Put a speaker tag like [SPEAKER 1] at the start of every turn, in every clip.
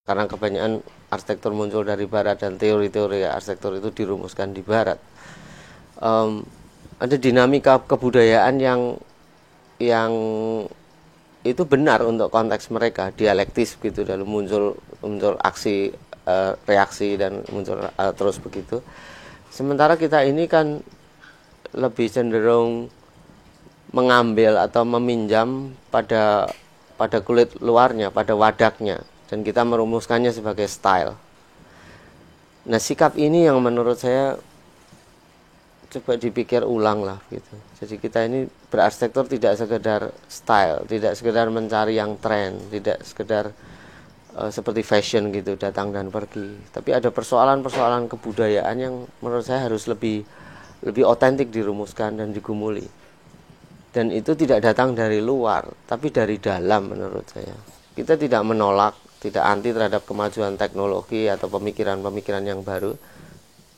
[SPEAKER 1] karena kebanyakan arsitektur muncul dari barat dan teori-teori arsitektur itu dirumuskan di barat. Ada dinamika kebudayaan yang itu benar untuk konteks mereka, dialektis begitu, lalu muncul aksi, reaksi, dan muncul terus begitu. Sementara kita ini kan lebih cenderung mengambil atau meminjam pada kulit luarnya, pada wadaknya, dan kita merumuskannya sebagai style. Nah, sikap ini yang menurut saya coba dipikir ulang lah gitu. Jadi kita ini berarsitektur tidak sekedar style, tidak sekedar mencari yang tren, tidak sekedar seperti fashion gitu, datang dan pergi. Tapi ada persoalan-persoalan kebudayaan yang menurut saya harus lebih otentik dirumuskan dan digumuli. Dan itu tidak datang dari luar, tapi dari dalam menurut saya. Kita tidak menolak, tidak anti terhadap kemajuan teknologi atau pemikiran-pemikiran yang baru,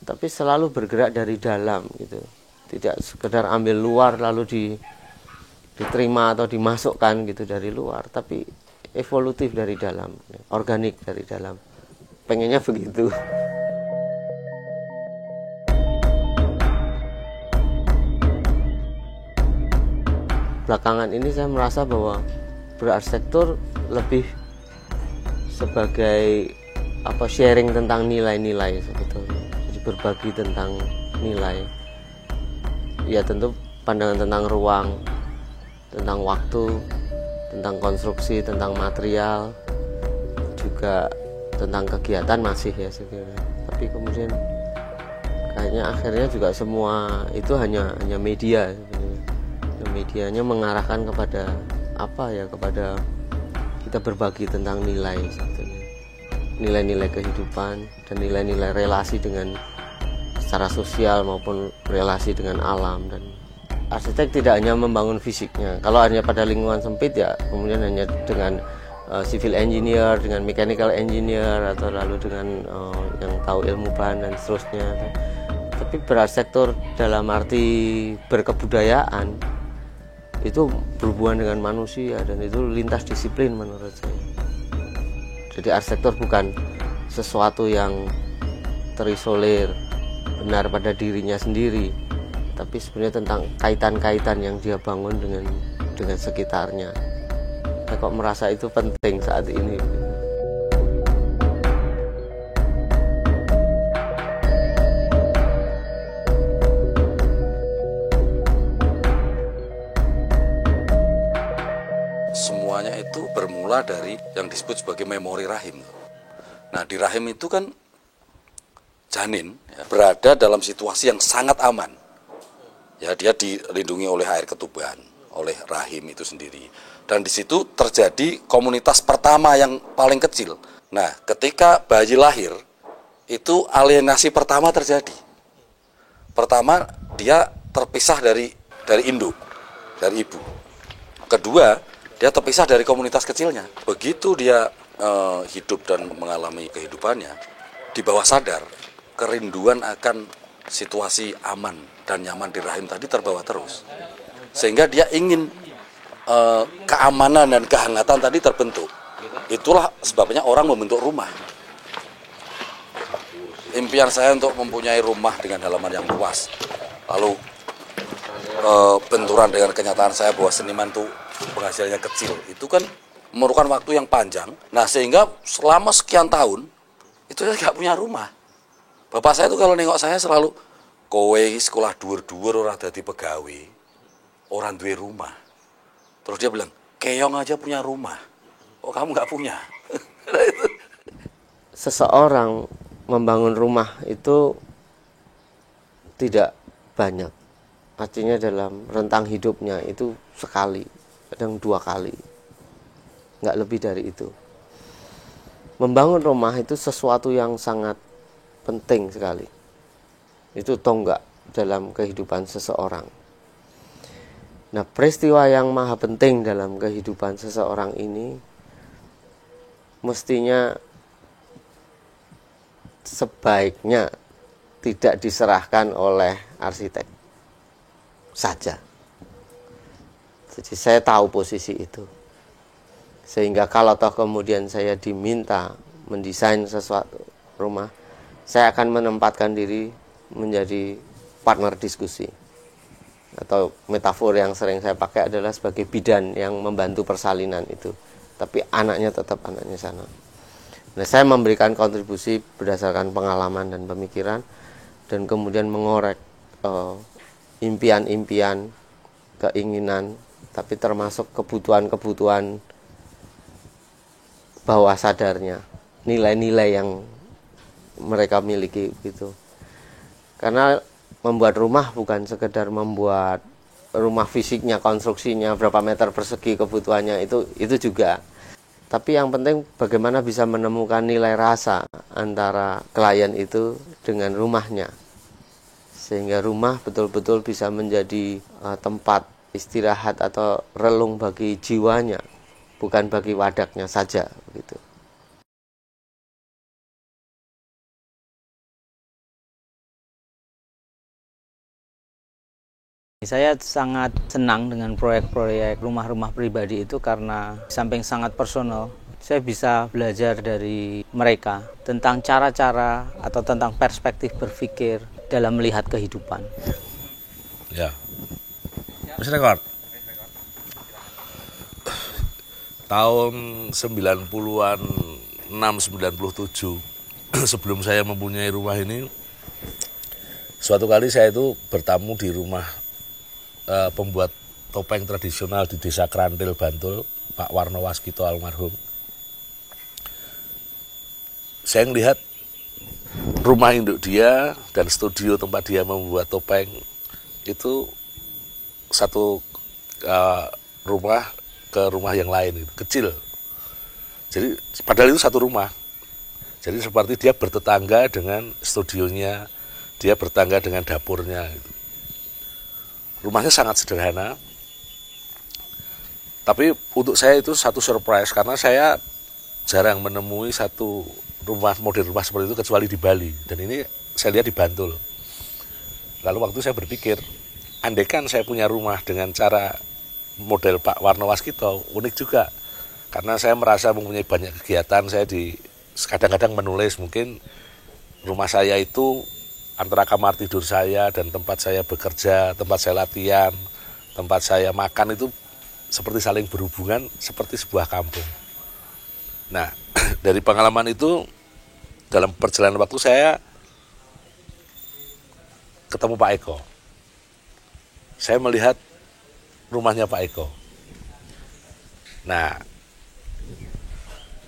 [SPEAKER 1] tapi selalu bergerak dari dalam gitu. Tidak sekedar ambil luar lalu diterima atau dimasukkan gitu dari luar, tapi evolutif dari dalam, organik dari dalam. Pengennya begitu. Belakangan ini saya merasa bahwa berarsitektur lebih sebagai sharing tentang nilai-nilai sebetulnya. Jadi berbagi tentang nilai. Ya tentu pandangan tentang ruang, tentang waktu, tentang konstruksi, tentang material, juga tentang kegiatan masih ya sebenarnya. Tapi kemudian kayaknya akhirnya juga semua itu hanya media sebenarnya. Medianya mengarahkan kepada kepada kita berbagi tentang nilai sebetulnya. Nilai-nilai kehidupan dan nilai-nilai relasi dengan secara sosial maupun relasi dengan alam. Dan arsitek tidak hanya membangun fisiknya. Kalau hanya pada lingkungan sempit ya kemudian hanya dengan civil engineer, dengan mechanical engineer, atau lalu dengan yang tahu ilmu bahan dan seterusnya. Tapi berarsitektur dalam arti berkebudayaan itu berhubungan dengan manusia dan itu lintas disiplin menurut saya. Jadi arsitektur bukan sesuatu yang terisolir benar pada dirinya sendiri, tapi sebenarnya tentang kaitan-kaitan yang dia bangun dengan sekitarnya. Saya kok merasa itu penting saat ini.
[SPEAKER 2] Semuanya itu bermula dari yang disebut sebagai memori rahim. Nah, di rahim itu kan janin ya, berada dalam situasi yang sangat aman. Ya, dia dilindungi oleh air ketuban, oleh rahim itu sendiri. Dan di situ terjadi komunitas pertama yang paling kecil. Nah, ketika bayi lahir, itu alienasi pertama terjadi. Pertama, dia terpisah dari induk, dari ibu. Kedua, dia terpisah dari komunitas kecilnya. Begitu dia hidup dan mengalami kehidupannya, di bawah sadar, kerinduan akan situasi aman dan nyaman di rahim tadi terbawa terus. Sehingga dia ingin keamanan dan kehangatan tadi terbentuk. Itulah sebabnya orang membentuk rumah. Impian saya untuk mempunyai rumah dengan halaman yang luas. Lalu benturan dengan kenyataan saya bahwa seniman itu penghasilannya kecil, itu kan memerlukan waktu yang panjang. Nah, sehingga selama sekian tahun itu saya nggak punya rumah. Bapak saya itu kalau nengok saya selalu, kowe sekolah dhuwur-dhuwur ora dadi pegawai, orang duwe rumah. Terus dia bilang, keong aja punya rumah, oh kamu nggak punya.
[SPEAKER 1] Seseorang membangun rumah itu tidak banyak, artinya dalam rentang hidupnya itu sekali, kadang 2 kali, nggak lebih dari itu. Membangun rumah itu sesuatu yang sangat penting sekali, itu tonggak dalam kehidupan seseorang. Nah, peristiwa yang maha penting dalam kehidupan seseorang ini mestinya sebaiknya tidak diserahkan oleh arsitek saja. Jadi saya tahu posisi itu, sehingga kalau toh kemudian saya diminta mendesain sesuatu rumah, saya akan menempatkan diri menjadi partner diskusi. Atau metafor yang sering saya pakai adalah sebagai bidan yang membantu persalinan itu. Tapi anaknya tetap anaknya sana. Nah, saya memberikan kontribusi berdasarkan pengalaman dan pemikiran, dan kemudian mengorek impian-impian, keinginan, tapi termasuk kebutuhan-kebutuhan bawah sadarnya, nilai-nilai yang mereka miliki gitu. Karena membuat rumah bukan sekedar membuat rumah fisiknya, konstruksinya, berapa meter persegi kebutuhannya, itu juga. Tapi yang penting bagaimana bisa menemukan nilai rasa antara klien itu dengan rumahnya. Sehingga rumah betul-betul bisa menjadi tempat istirahat atau relung bagi jiwanya, bukan bagi wadaknya saja gitu.
[SPEAKER 3] Saya sangat senang dengan proyek-proyek rumah-rumah pribadi itu karena samping sangat personal, saya bisa belajar dari mereka tentang cara-cara atau tentang perspektif berpikir dalam melihat kehidupan.
[SPEAKER 4] Ya. Mas rekor. Tahun 90-an, 97 sebelum saya mempunyai rumah ini, suatu kali saya itu bertamu di rumah pembuat topeng tradisional di Desa Krantil, Bantul, Pak Warno Waskito almarhum. Saya melihat rumah induk dia dan studio tempat dia membuat topeng itu satu rumah ke rumah yang lain, itu kecil. Jadi padahal itu satu rumah. Jadi seperti dia bertetangga dengan studionya, dia bertetangga dengan dapurnya. Gitu. Rumahnya sangat sederhana, tapi untuk saya itu satu surprise karena saya jarang menemui satu model rumah seperti itu kecuali di Bali, dan ini saya lihat di Bantul. Lalu waktu saya berpikir, andaikan saya punya rumah dengan cara model Pak Warno Waskito, unik juga. Karena saya merasa mempunyai banyak kegiatan, saya kadang-kadang menulis, mungkin rumah saya itu antara kamar tidur saya dan tempat saya bekerja, tempat saya latihan, tempat saya makan itu seperti saling berhubungan, seperti sebuah kampung. Nah, dari pengalaman itu, dalam perjalanan waktu saya ketemu Pak Eko. Saya melihat rumahnya Pak Eko. Nah,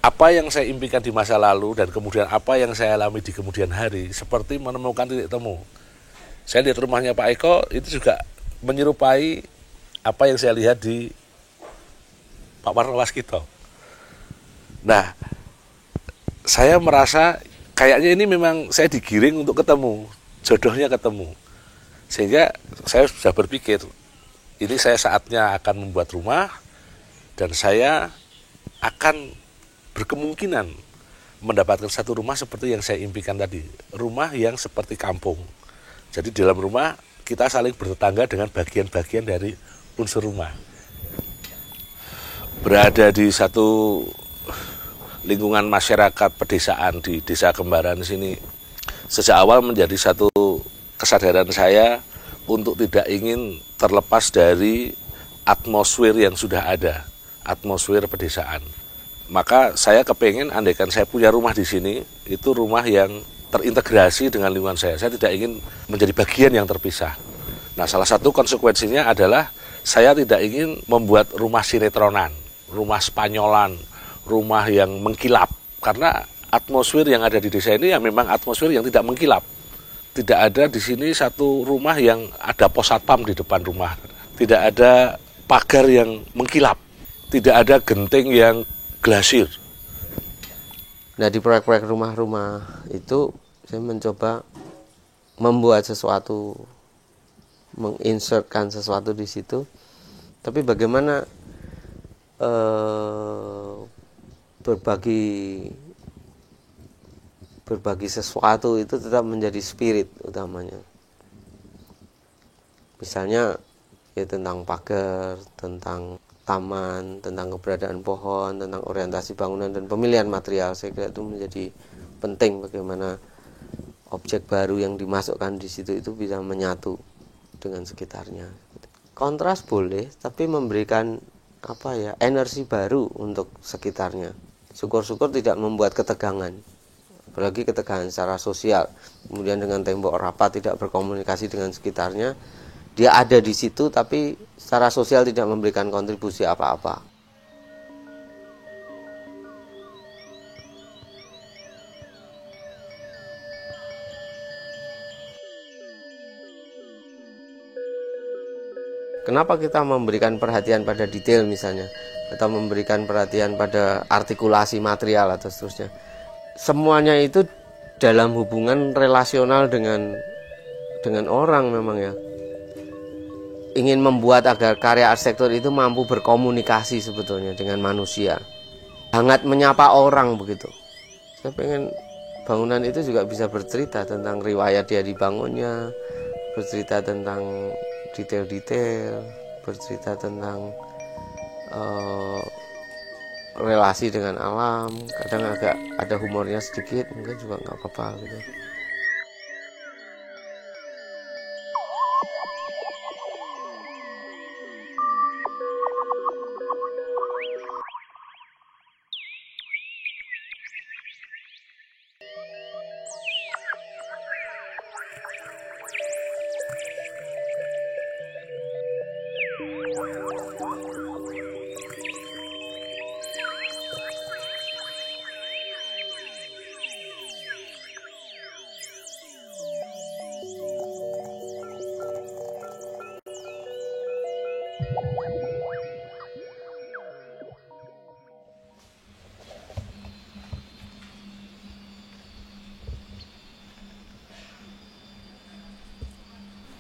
[SPEAKER 4] apa yang saya impikan di masa lalu dan kemudian apa yang saya alami di kemudian hari seperti menemukan titik temu. Saya lihat rumahnya Pak Eko itu juga menyerupai apa yang saya lihat di Pak Warno Waskito. Nah, saya merasa kayaknya ini memang saya digiring untuk ketemu, jodohnya ketemu. Sehingga saya sudah berpikir, ini saya saatnya akan membuat rumah dan saya akan berkemungkinan mendapatkan satu rumah seperti yang saya impikan tadi, rumah yang seperti kampung. Jadi di dalam rumah kita saling bertetangga dengan bagian-bagian dari unsur rumah. Berada di satu lingkungan masyarakat pedesaan di Desa Kembaran sini, sejak awal menjadi satu kesadaran saya untuk tidak ingin terlepas dari atmosfer yang sudah ada, atmosfer pedesaan. Maka saya kepengen andaikan saya punya rumah di sini, itu rumah yang terintegrasi dengan lingkungan saya. Saya tidak ingin menjadi bagian yang terpisah. Nah, salah satu konsekuensinya adalah saya tidak ingin membuat rumah sinetronan, rumah Spanyolan, rumah yang mengkilap. Karena atmosfer yang ada di desa ini ya memang atmosfer yang tidak mengkilap. Tidak ada di sini satu rumah yang ada pos satpam di depan rumah. Tidak ada pagar yang mengkilap. Tidak ada genting yang glasir.
[SPEAKER 1] Nah, di proyek-proyek rumah-rumah itu saya mencoba membuat sesuatu, menginsertkan sesuatu di situ. Tapi bagaimana berbagi sesuatu itu tetap menjadi spirit utamanya. Misalnya ya tentang pagar, tentang taman, tentang keberadaan pohon, tentang orientasi bangunan dan pemilihan material. Saya kira itu menjadi penting bagaimana objek baru yang dimasukkan di situ itu bisa menyatu dengan sekitarnya. Kontras boleh, tapi memberikan energi baru untuk sekitarnya. Syukur-syukur tidak membuat ketegangan, apalagi ketegangan secara sosial. Kemudian dengan tembok rapat tidak berkomunikasi dengan sekitarnya, dia ada di situ tapi secara sosial tidak memberikan kontribusi apa-apa. Kenapa kita memberikan perhatian pada detail misalnya, atau memberikan perhatian pada artikulasi material atau seterusnya? Semuanya itu dalam hubungan relasional dengan orang memang ya. Ingin membuat agar karya arsitektur itu mampu berkomunikasi sebetulnya dengan manusia. Hangat menyapa orang begitu. Saya pengen bangunan itu juga bisa bercerita tentang riwayat dia dibangunnya, bercerita tentang detail-detail, bercerita tentang relasi dengan alam. Kadang agak ada humornya sedikit, mungkin juga nggak apa-apa gitu.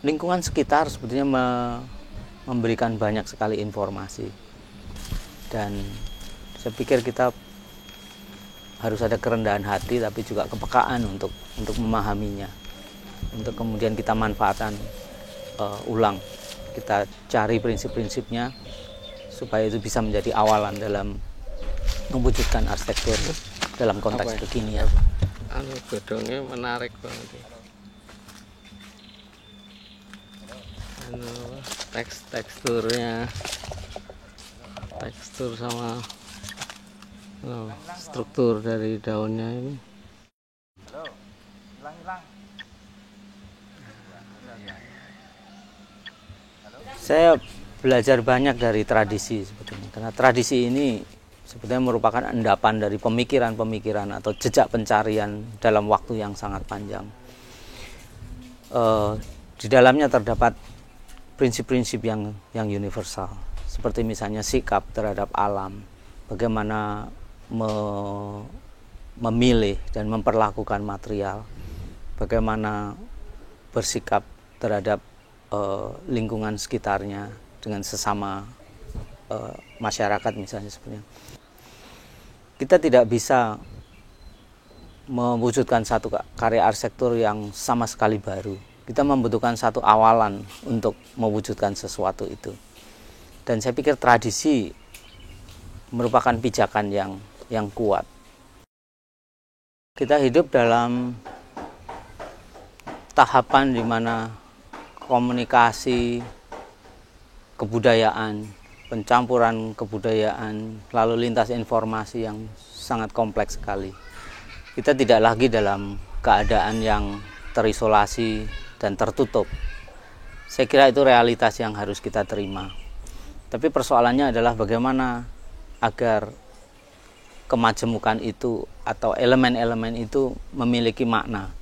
[SPEAKER 3] Lingkungan sekitar sebetulnya memberikan banyak sekali informasi, dan saya pikir kita harus ada kerendahan hati tapi juga kepekaan untuk memahaminya, untuk kemudian kita manfaatkan ulang, kita cari prinsip-prinsipnya supaya itu bisa menjadi awalan dalam mewujudkan arsitektur dalam konteks kekinian.
[SPEAKER 1] Gedungnya menarik banget. Teksturnya, tekstur sama struktur dari daunnya ini.
[SPEAKER 3] Saya belajar banyak dari tradisi sebetulnya, karena tradisi ini sebetulnya merupakan endapan dari pemikiran-pemikiran atau jejak pencarian dalam waktu yang sangat panjang. Di dalamnya terdapat prinsip-prinsip yang universal, seperti misalnya sikap terhadap alam, bagaimana memilih dan memperlakukan material, bagaimana bersikap terhadap lingkungan sekitarnya dengan sesama masyarakat misalnya sebenarnya. Kita tidak bisa mewujudkan satu karya arsitektur yang sama sekali baru. Kita membutuhkan satu awalan untuk mewujudkan sesuatu itu. Dan saya pikir tradisi merupakan pijakan yang kuat. Kita hidup dalam tahapan di mana komunikasi, kebudayaan, pencampuran kebudayaan, lalu lintas informasi yang sangat kompleks sekali. Kita tidak lagi dalam keadaan yang terisolasi dan tertutup. Saya kira itu realitas yang harus kita terima. Tapi persoalannya adalah bagaimana agar kemajemukan itu atau elemen-elemen itu memiliki makna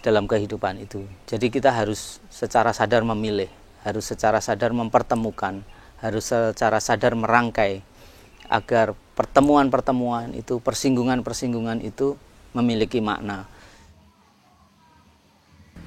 [SPEAKER 3] dalam kehidupan itu. Jadi kita harus secara sadar memilih, harus secara sadar mempertemukan, harus secara sadar merangkai agar pertemuan-pertemuan itu, persinggungan-persinggungan itu memiliki makna.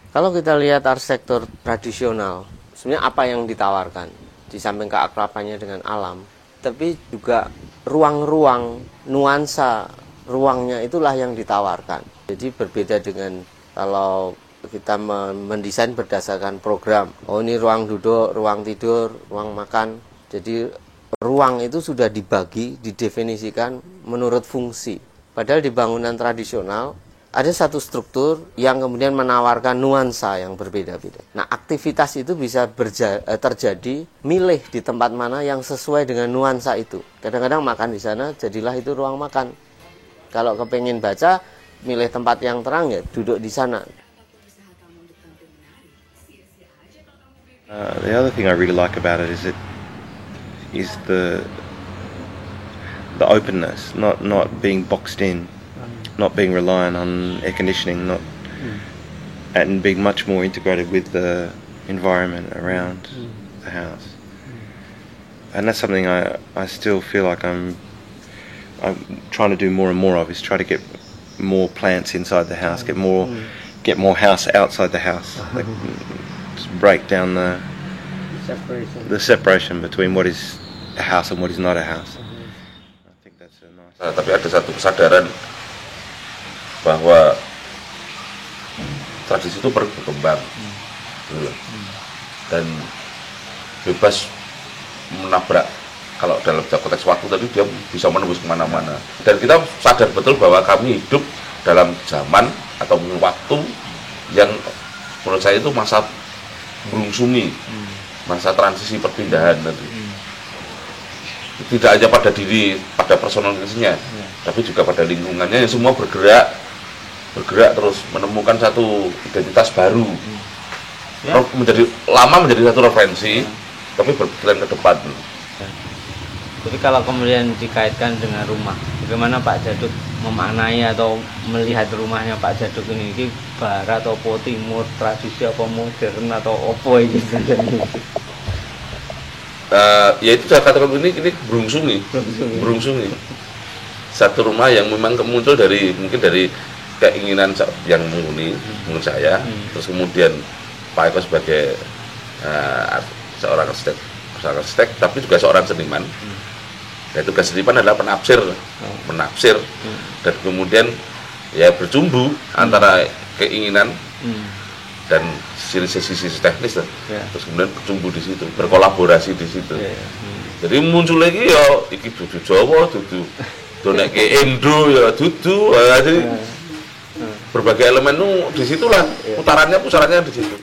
[SPEAKER 1] Kalau kita lihat arsitektur tradisional, sebenarnya apa yang ditawarkan? Di samping keakrabannya dengan alam, tapi juga ruang-ruang, nuansa ruangnya itulah yang ditawarkan. Jadi berbeda dengan kalau kita mendesain berdasarkan program. Oh, ini ruang duduk, ruang tidur, ruang makan. Jadi ruang itu sudah dibagi, didefinisikan menurut fungsi. Padahal di bangunan tradisional ada satu struktur yang kemudian menawarkan nuansa yang berbeda-beda. Nah, aktivitas itu bisa terjadi milih di tempat mana yang sesuai dengan nuansa itu. Kadang-kadang makan di sana, jadilah itu ruang makan. Kalau kepengen baca, milih tempat yang terang ya duduk di sana.
[SPEAKER 5] The other thing I really like about it is the openness, not being boxed in. Not being reliant on air conditioning, and being much more integrated with the environment around the house. And that's something I still feel like I'm trying to do more and more of, is try to get more plants inside the house, get more house outside the house, like, just break down the separation between what is a house and what is not a house. I think that's a nice.
[SPEAKER 2] Tapi ada satu kesadaran bahwa tradisi itu berkembang dan bebas menabrak. Kalau dalam konteks waktu tadi dia bisa menembus kemana-mana, dan kita sadar betul bahwa kami hidup dalam zaman atau waktu yang menurut saya itu masa berungsungi, masa transisi perpindahan tadi. Tidak hanya pada diri, pada personalitasnya, tapi juga pada lingkungannya, yang semua bergerak terus menemukan satu identitas baru, menjadi satu referensi, tapi berjalan ke depan.
[SPEAKER 3] Jadi kalau kemudian dikaitkan dengan rumah, bagaimana Pak Djaduk memaknai atau melihat rumahnya Pak Djaduk ini barat atau timur, tradisi apa modern atau apa ini?
[SPEAKER 2] Ya itu saya katakan, ini berungsungi. Satu rumah yang memang muncul mungkin dari keinginan yang murni menurut saya. Terus kemudian Pak Eko sebagai seorang arsitek, tapi juga seorang seniman. Dan tugas seniman adalah menafsir, dan kemudian ya bercumbu antara keinginan dan sisi teknis, terus kemudian bercumbu di situ, berkolaborasi di situ. Jadi muncul lagi ya iki dudu Jawa, dudu donek ke Indo ya dudu, jadi berbagai elemen itu disitulah pusarannya di situ.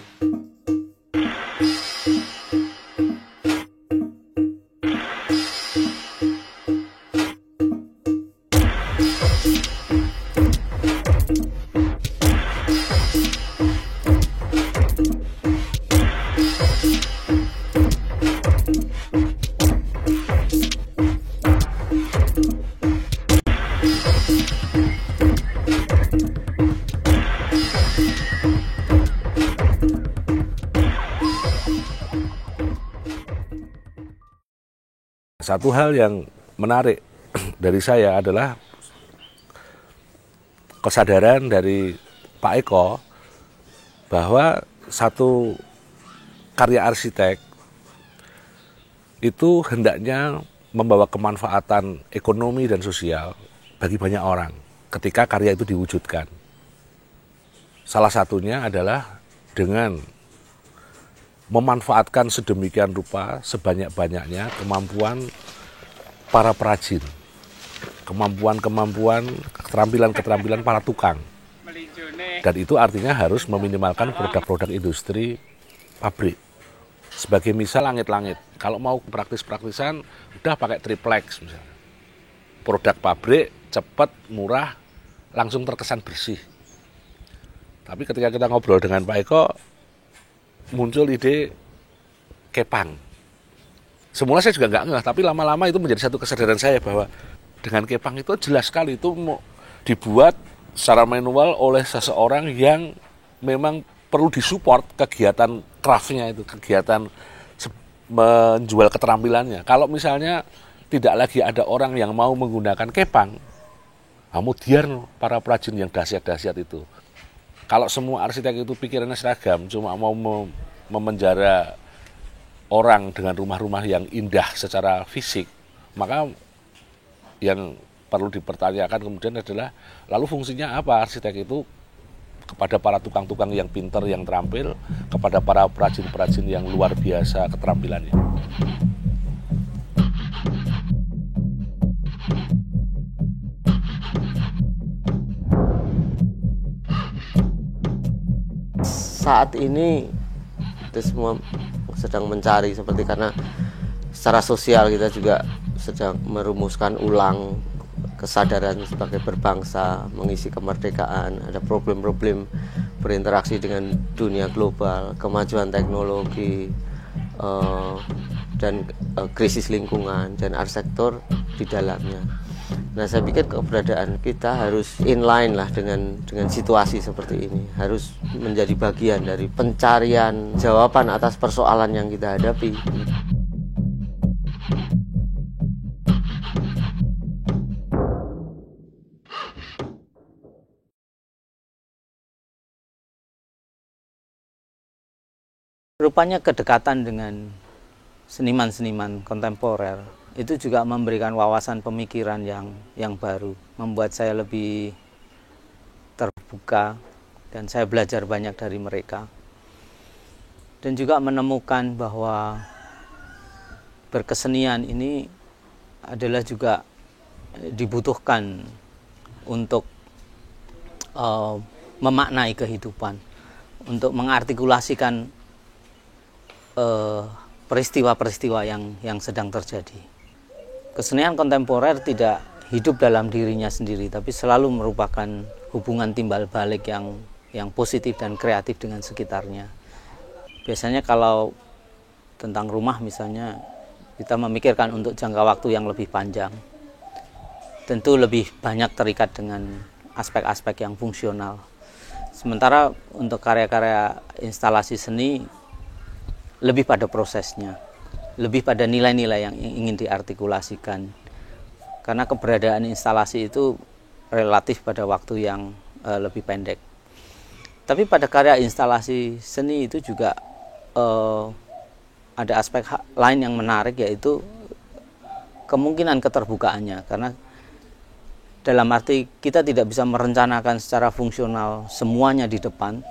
[SPEAKER 4] Satu hal yang menarik dari saya adalah kesadaran dari Pak Eko bahwa satu karya arsitek itu hendaknya membawa kemanfaatan ekonomi dan sosial bagi banyak orang ketika karya itu diwujudkan. Salah satunya adalah dengan memanfaatkan sedemikian rupa sebanyak-banyaknya kemampuan para perajin, kemampuan, keterampilan para tukang. Dan itu artinya harus meminimalkan produk-produk industri pabrik. Sebagai misal langit-langit, kalau mau praktis-praktisan udah pakai triplex misalnya. Produk pabrik cepat, murah, langsung terkesan bersih. Tapi ketika kita ngobrol dengan Pak Eko, muncul ide kepang. Semula saya juga nggak ngeh, tapi lama-lama itu menjadi satu kesadaran saya bahwa dengan kepang itu jelas sekali itu mau dibuat secara manual oleh seseorang yang memang perlu disupport kegiatan craft-nya itu, kegiatan menjual keterampilannya. Kalau misalnya tidak lagi ada orang yang mau menggunakan kepang, kemudian para perajin yang dahsyat-dahsyat itu. Kalau semua arsitek itu pikirannya seragam, cuma mau memenjara orang dengan rumah-rumah yang indah secara fisik, maka yang perlu dipertanyakan kemudian adalah, lalu fungsinya apa arsitek itu kepada para tukang-tukang yang pintar, yang terampil, kepada para perajin-perajin yang luar biasa keterampilannya.
[SPEAKER 1] saat ini kita semua sedang mencari, seperti karena secara sosial kita juga sedang merumuskan ulang kesadaran sebagai berbangsa, mengisi kemerdekaan, ada problem-problem berinteraksi dengan dunia global, kemajuan teknologi, dan krisis lingkungan, dan arsitektur di dalamnya. Nah, saya pikir keberadaan kita harus inline lah dengan situasi seperti ini, harus menjadi bagian dari pencarian jawaban atas persoalan yang kita hadapi.
[SPEAKER 3] Rupanya kedekatan dengan seniman-seniman kontemporer itu juga memberikan wawasan pemikiran yang baru, membuat saya lebih terbuka dan saya belajar banyak dari mereka. Dan juga menemukan bahwa berkesenian ini adalah juga dibutuhkan untuk memaknai kehidupan, untuk mengartikulasikan peristiwa-peristiwa yang sedang terjadi. Kesenian kontemporer tidak hidup dalam dirinya sendiri, tapi selalu merupakan hubungan timbal balik yang positif dan kreatif dengan sekitarnya. Biasanya kalau tentang rumah misalnya, kita memikirkan untuk jangka waktu yang lebih panjang. Tentu lebih banyak terikat dengan aspek-aspek yang fungsional. Sementara untuk karya-karya instalasi seni, lebih pada prosesnya, lebih pada nilai-nilai yang ingin diartikulasikan. Karena keberadaan instalasi itu relatif pada waktu yang lebih pendek. Tapi pada karya instalasi seni itu juga ada aspek lain yang menarik, yaitu kemungkinan keterbukaannya. Karena dalam arti kita tidak bisa merencanakan secara fungsional semuanya di depan,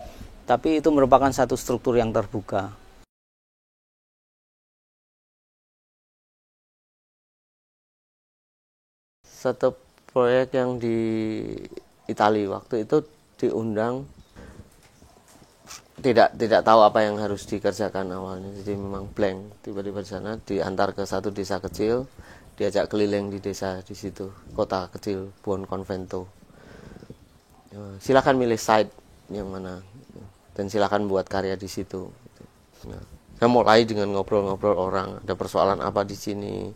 [SPEAKER 3] tapi itu merupakan satu struktur yang terbuka.
[SPEAKER 1] Satu proyek yang di Italia waktu itu diundang, tidak tahu apa yang harus dikerjakan awalnya, jadi memang blank. Tiba-tiba di sana diantar ke satu desa kecil, diajak keliling di desa di situ, kota kecil Buonconvento. Silakan milih site yang mana dan silakan buat karya di situ. Nah, saya mulai dengan ngobrol-ngobrol orang, ada persoalan apa di sini.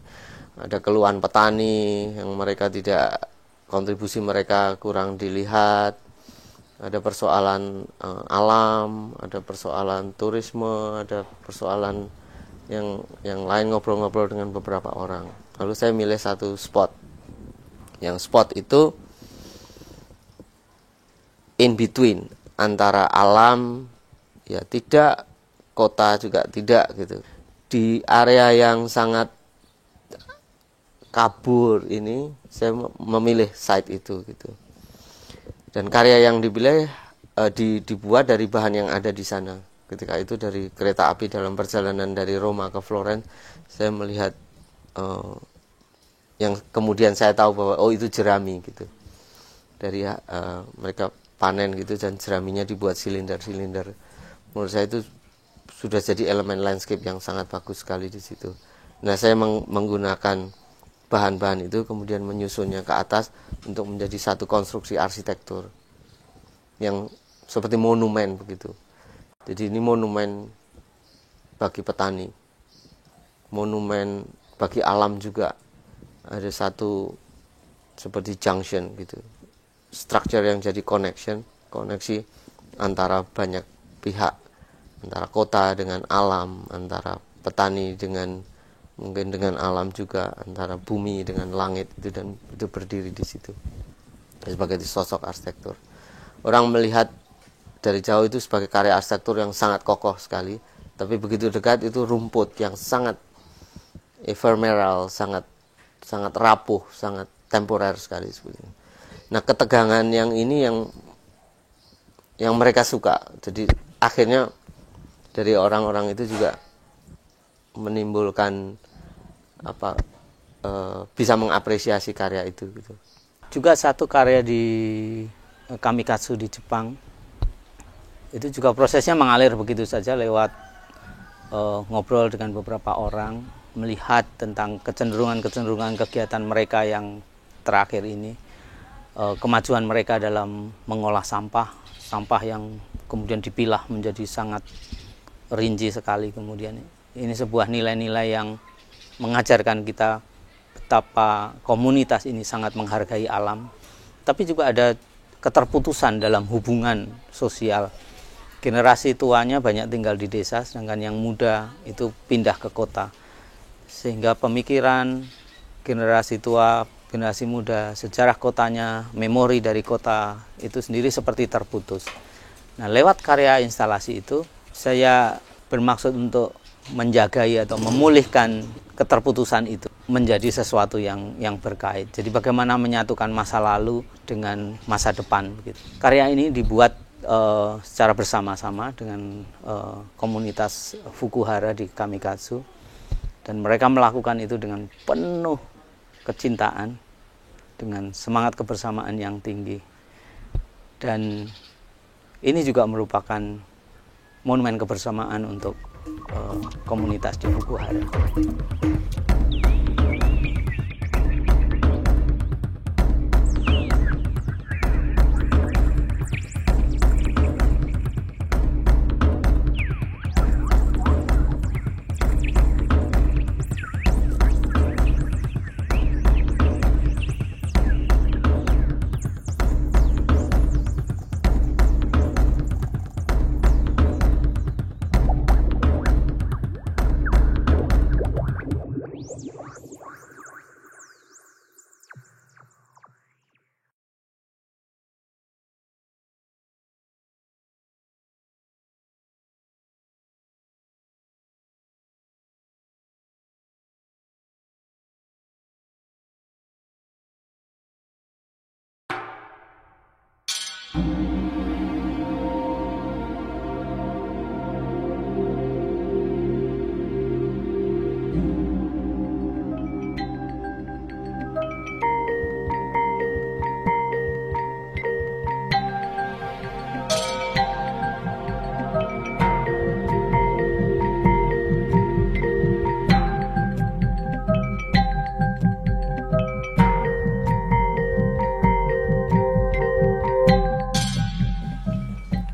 [SPEAKER 1] Ada keluhan petani yang mereka tidak, kontribusi mereka kurang dilihat. Ada persoalan alam, ada persoalan turisme, ada persoalan yang lain, ngobrol-ngobrol dengan beberapa orang. Lalu saya milih satu spot. Yang spot itu in between, antara alam ya tidak, kota juga tidak gitu. Di area yang sangat kabur ini, saya memilih site itu gitu. Dan karya yang dipilih dibuat dari bahan yang ada di sana. Ketika itu dari kereta api dalam perjalanan dari Roma ke Florence, saya melihat yang kemudian saya tahu bahwa itu jerami gitu. Dari mereka panen gitu, dan jeraminya dibuat silinder-silinder. Menurut saya itu sudah jadi elemen landscape yang sangat bagus sekali di situ. Nah, saya menggunakan bahan-bahan itu kemudian menyusunnya ke atas untuk menjadi satu konstruksi arsitektur yang seperti monumen begitu. Jadi ini monumen bagi petani, monumen bagi alam juga. Ada satu seperti junction gitu, structure yang jadi koneksi antara banyak pihak, antara kota dengan alam, antara petani dengan mungkin dengan alam juga, antara bumi dengan langit itu, dan itu berdiri di situ sebagai sosok arsitektur. Orang melihat dari jauh itu sebagai karya arsitektur yang sangat kokoh sekali, tapi begitu dekat itu rumput yang sangat ephemeral, sangat rapuh, sangat temporer sekali seperti itu. Nah, ketegangan yang ini yang mereka suka. Jadi akhirnya dari orang-orang itu juga menimbulkan bisa mengapresiasi karya itu gitu.
[SPEAKER 3] Juga satu karya di Kamikatsu di Jepang Itu juga prosesnya mengalir begitu saja lewat ngobrol dengan beberapa orang, melihat tentang kecenderungan-kecenderungan kegiatan mereka yang terakhir ini, kemajuan mereka dalam mengolah sampah yang kemudian dipilah menjadi sangat rinci sekali. Kemudian ini sebuah nilai-nilai yang mengajarkan kita betapa komunitas ini sangat menghargai alam, tapi juga ada keterputusan dalam hubungan sosial. Generasi tuanya banyak tinggal di desa, sedangkan yang muda itu pindah ke kota. Sehingga pemikiran generasi tua, generasi muda, sejarah kotanya, memori dari kota itu sendiri seperti terputus. Nah, lewat karya instalasi itu, saya bermaksud untuk menjagai atau memulihkan keterputusan itu menjadi sesuatu yang berkait. Jadi bagaimana menyatukan masa lalu dengan masa depan gitu. Karya ini dibuat secara bersama-sama dengan komunitas Fukuhara di Kamikatsu, dan mereka melakukan itu dengan penuh kecintaan, dengan semangat kebersamaan yang tinggi. Dan ini juga merupakan monumen kebersamaan untuk komunitas di Fukuhara.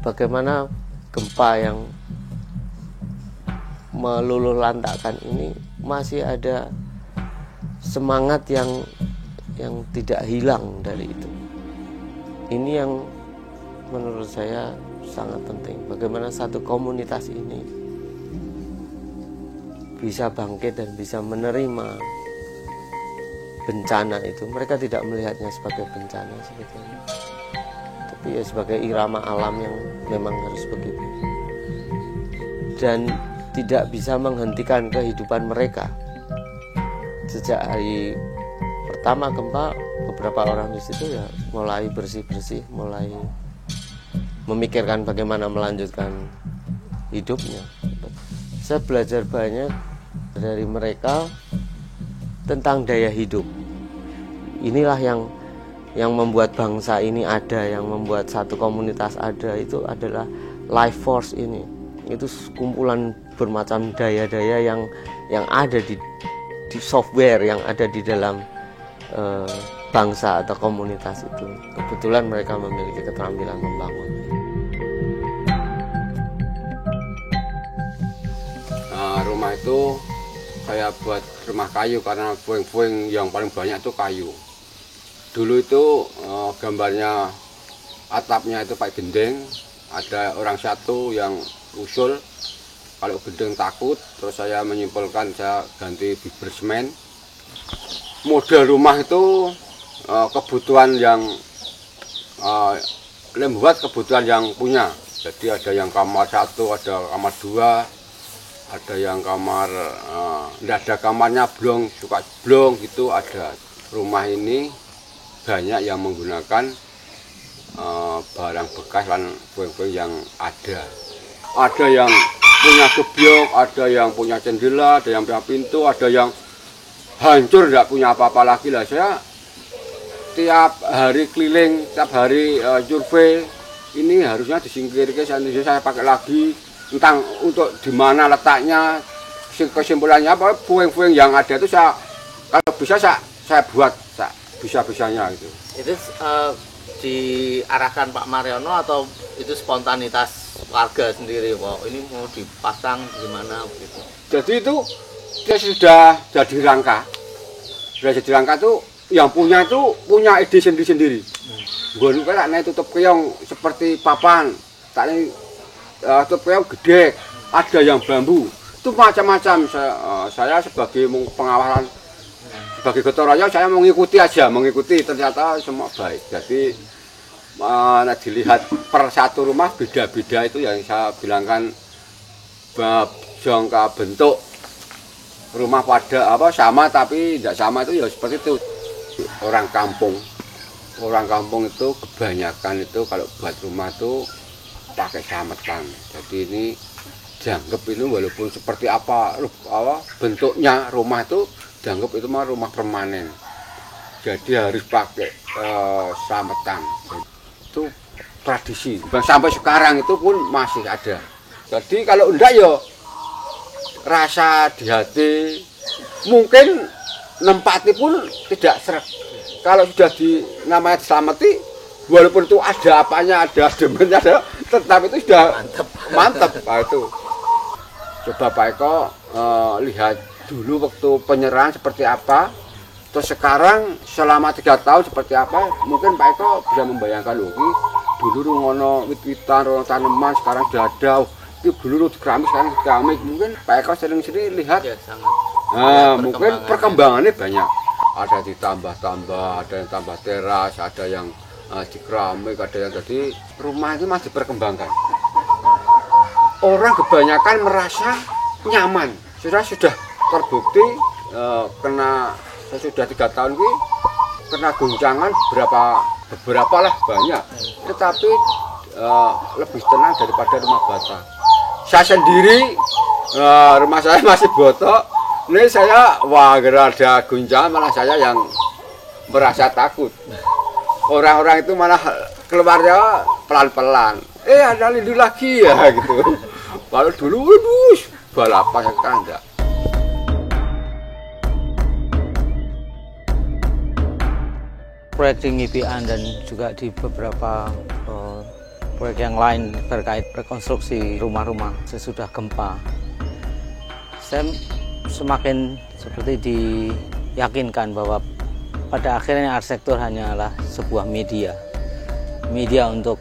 [SPEAKER 1] Bagaimana gempa yang meluluhlantakkan ini masih ada semangat yang tidak hilang dari itu. Ini yang menurut saya sangat penting. Bagaimana satu komunitas ini bisa bangkit dan bisa menerima bencana itu. Mereka tidak melihatnya sebagai bencana sebetulnya, tapi ya sebagai irama alam yang memang harus begitu, dan tidak bisa menghentikan kehidupan mereka. Sejak hari pertama gempa, beberapa orang di situ ya mulai bersih-bersih, mulai memikirkan bagaimana melanjutkan hidupnya. Saya belajar banyak dari mereka tentang daya hidup. Inilah yang membuat bangsa ini ada, yang membuat satu komunitas ada, itu adalah life force ini. Itu kumpulan bermacam daya-daya yang ada di software yang ada di dalam bangsa atau komunitas itu. Kebetulan mereka memiliki keterampilan membangun.
[SPEAKER 6] Rumah itu saya buat rumah kayu karena puing-puing yang paling banyak itu kayu. Dulu itu gambarnya atapnya itu pakai gending, ada orang satu yang usul kalau gending takut, terus saya menyimpulkan saya ganti fiber semen. Model rumah itu kebutuhan yang membuat kebutuhan yang punya. Jadi ada yang kamar satu, ada kamar dua, ada yang kamar tidak ada kamarnya blong, suka blong gitu ada. Rumah ini banyak yang menggunakan barang bekas dan puing-puing yang ada. Ada yang punya gebyok, ada yang punya jendela, ada yang punya pintu, ada yang hancur tidak punya apa-apa lagi lah. Saya tiap hari keliling, tiap hari survei, ini harusnya disingkirkan, saya pakai lagi tentang untuk di mana letaknya. Kesimpulannya apa, puing-puing yang ada itu saya kalau bisa saya buat bisa-bisanya gitu.
[SPEAKER 3] Itu diarahkan Pak Mariono atau itu spontanitas warga sendiri, Pak? Ini mau dipasang gimana begitu?
[SPEAKER 6] Jadi itu dia sudah jadi rangka. Sudah jadi rangka tuh yang punya itu punya ide sendiri-sendiri. Gue kan tutup keong seperti papan, tak ini tutup keong gede, ada yang bambu. Itu macam-macam. Saya sebagai pengawalan, sebagai gotong royong saya mengikuti ternyata semua baik. Jadi dilihat per satu rumah beda-beda, itu yang saya bilangkan jangka bentuk rumah pada sama tapi tidak sama, itu ya seperti itu. Orang kampung itu kebanyakan itu kalau buat rumah itu pakai sametan. Jadi ini dianggap itu walaupun seperti apa bentuknya rumah itu dianggap itu mah rumah permanen. Jadi harus pakai sametan. Itu tradisi. Sampai sekarang itu pun masih ada. Jadi kalau enggak ya rasa di hati mungkin nempati pun tidak seret. Kalau sudah namanya diselamati, walaupun itu ada apanya, ada demennya, tetap itu sudah mantap. Nah, itu. Coba Pak Eko lihat dulu waktu penyerahan seperti apa, terus sekarang selama 3 tahun seperti apa, mungkin Pak Eko bisa membayangkan loh, dulu ngono wit-witan, tanaman, sekarang sudah ada, dulu keramik, sekarang keramik, mungkin Pak Eko sering-sering lihat,
[SPEAKER 3] Ya, sangat.
[SPEAKER 6] nah, mungkin perkembangannya banyak, ada ditambah-tambah, ada yang tambah teras, ada yang di keramik, ada yang jadi rumah itu masih diperkembangkan. Orang kebanyakan merasa nyaman. Sudah terbukti saya sudah 3 tahun ini kena guncangan beberapa lah banyak. Tetapi lebih tenang daripada rumah bata. Saya sendiri rumah saya masih botok. Ini saya gara ada guncangan malah saya yang merasa takut. Orang-orang itu malah keluarnya pelan-pelan. Ada lindu lagi ya gitu. Kalau dulu, waduh, balapan sekarang enggak.
[SPEAKER 3] Proyek di Ngipian dan juga di beberapa proyek yang lain terkait rekonstruksi rumah-rumah sesudah gempa, saya semakin seperti diyakinkan bahwa pada akhirnya arsitektur hanyalah sebuah media untuk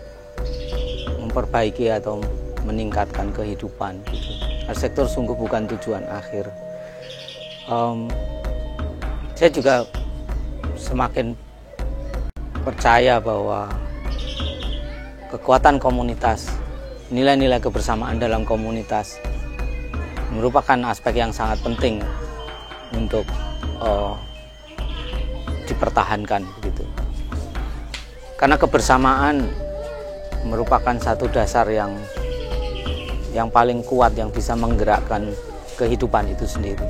[SPEAKER 3] memperbaiki atau meningkatkan kehidupan gitu. Arsitektur sungguh bukan tujuan akhir. Saya juga semakin percaya bahwa kekuatan komunitas, nilai-nilai kebersamaan dalam komunitas merupakan aspek yang sangat penting untuk dipertahankan gitu. Karena kebersamaan merupakan satu dasar yang paling kuat yang bisa menggerakkan kehidupan itu sendiri.